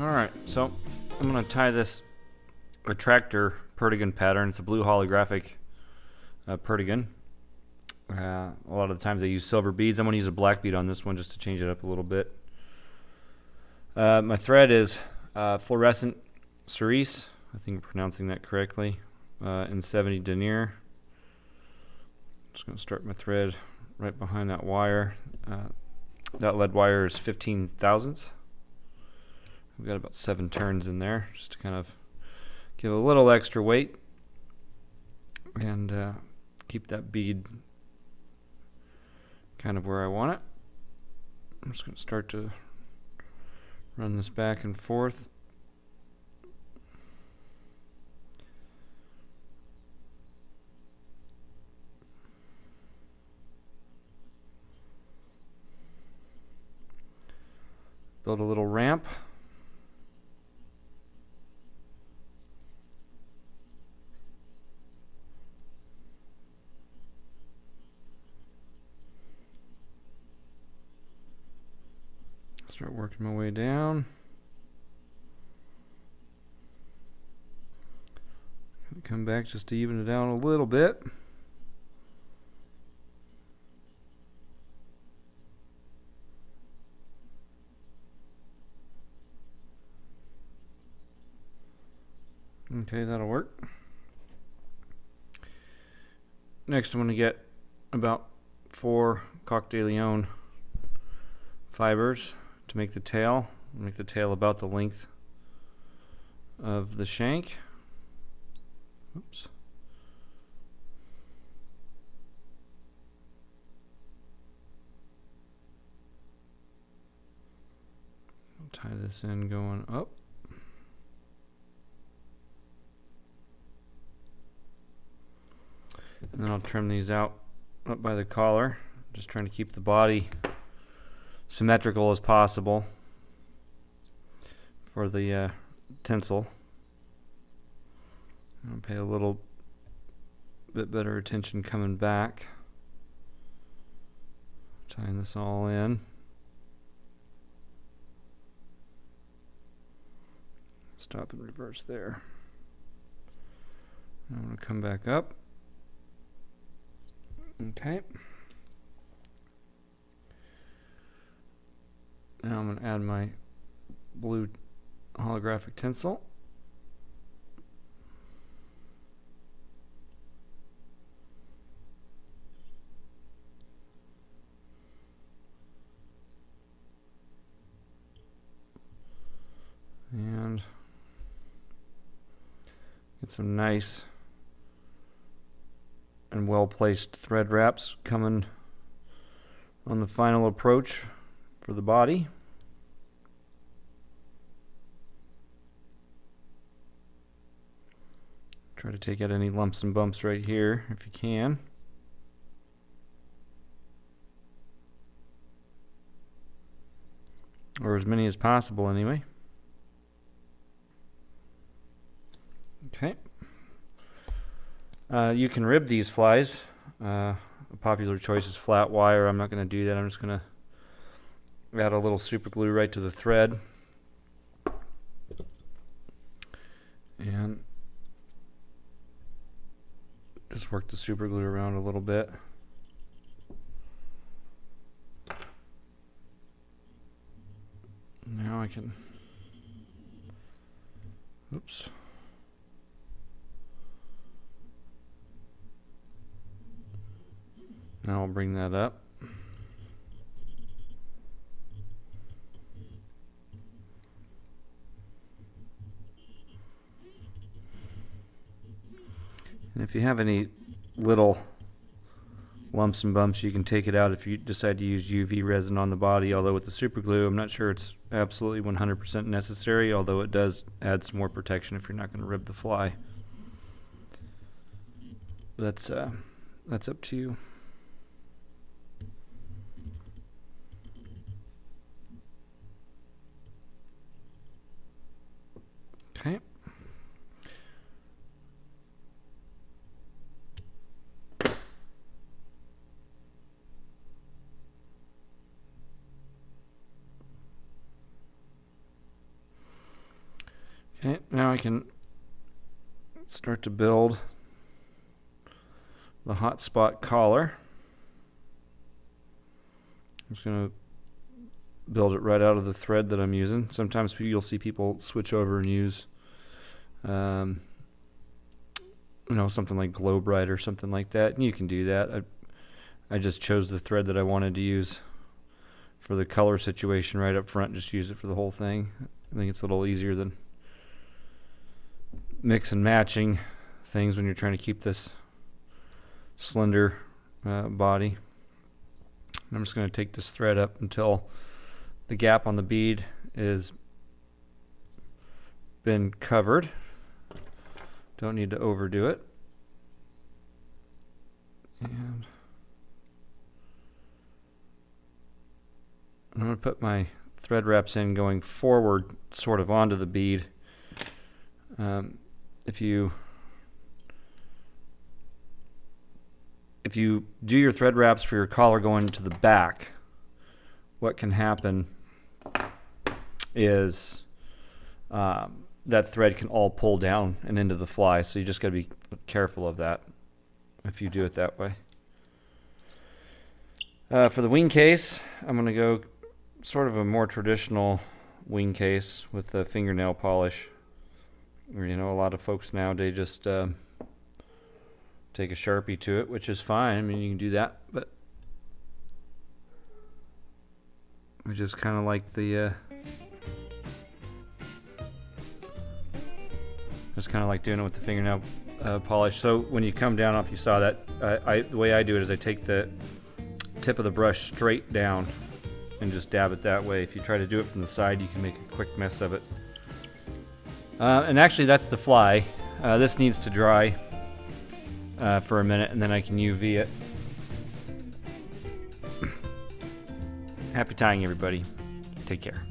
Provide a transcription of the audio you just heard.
Alright, so I'm going to tie this attractor Perdigon pattern. It's a blue holographic Perdigon. A lot of the times I use silver beads. I'm going to use a black bead on this one just to change it up a little bit. My thread is fluorescent cerise. I think I'm pronouncing that correctly. In 70 denier. Just going to start my thread right behind that wire. That lead wire is 15 thousandths. We've got about 7 turns in there just to kind of give a little extra weight and keep that bead kind of where I want it. I'm just going to start to run this back and forth. Build a little ramp. Start working my way down. Come back just to even it out a little bit. Okay, that'll work. Next, I'm going to get about 4 Coq de Leon fibers to make the tail. Make the tail about the length of the shank. Oops. I'll tie this in going up. And then I'll trim these out up by the collar, just trying to keep the body symmetrical as possible for the tinsel. I'll pay a little bit better attention coming back, tying this all in. Stop and reverse there. I'm going to come back up. Okay. Now I'm going to add my blue holographic tinsel. And get some nice and well-placed thread wraps coming on the final approach for the body. Try to take out any lumps and bumps right here if you can. Or as many as possible anyway. Okay. You can rib these flies. A popular choice is flat wire. I'm not going to do that. I'm just going to add a little super glue right to the thread. And just work the super glue around a little bit. Now I can, oops. Now I'll bring that up. And if you have any little lumps and bumps, you can take it out if you decide to use UV resin on the body. Although with the super glue, I'm not sure it's absolutely 100% necessary, although it does add some more protection if you're not going to rib the fly. That's up to you. Okay. I can start to build the hotspot collar. I'm just going to build it right out of the thread that I'm using. Sometimes you'll see people switch over and use you know, something like Glow Bright or something like that, and you can do that. I just chose the thread that I wanted to use for the color situation right up front. Just use it for the whole thing. I think it's a little easier than mix and matching things when you're trying to keep this slender body. I'm just going to take this thread up until the gap on the bead is been covered. Don't need to overdo it. And I'm going to put my thread wraps in going forward sort of onto the bead. If you do your thread wraps for your collar going to the back, what can happen is that thread can all pull down and into the fly, so you just got to be careful of that if you do it that way. For the wing case, I'm going to go sort of a more traditional wing case with the fingernail polish. Or, you know, a lot of folks nowadays just take a Sharpie to it, which is fine. I mean, you can do that, but I just kind of like the just kind of like doing it with the fingernail polish. So when you come down, if you saw that, the way I do it is I take the tip of the brush straight down and just dab it that way. If you try to do it from the side, you can make a quick mess of it. And actually, that's the fly. This needs to dry for a minute, and then I can UV it. Happy tying, everybody. Take care.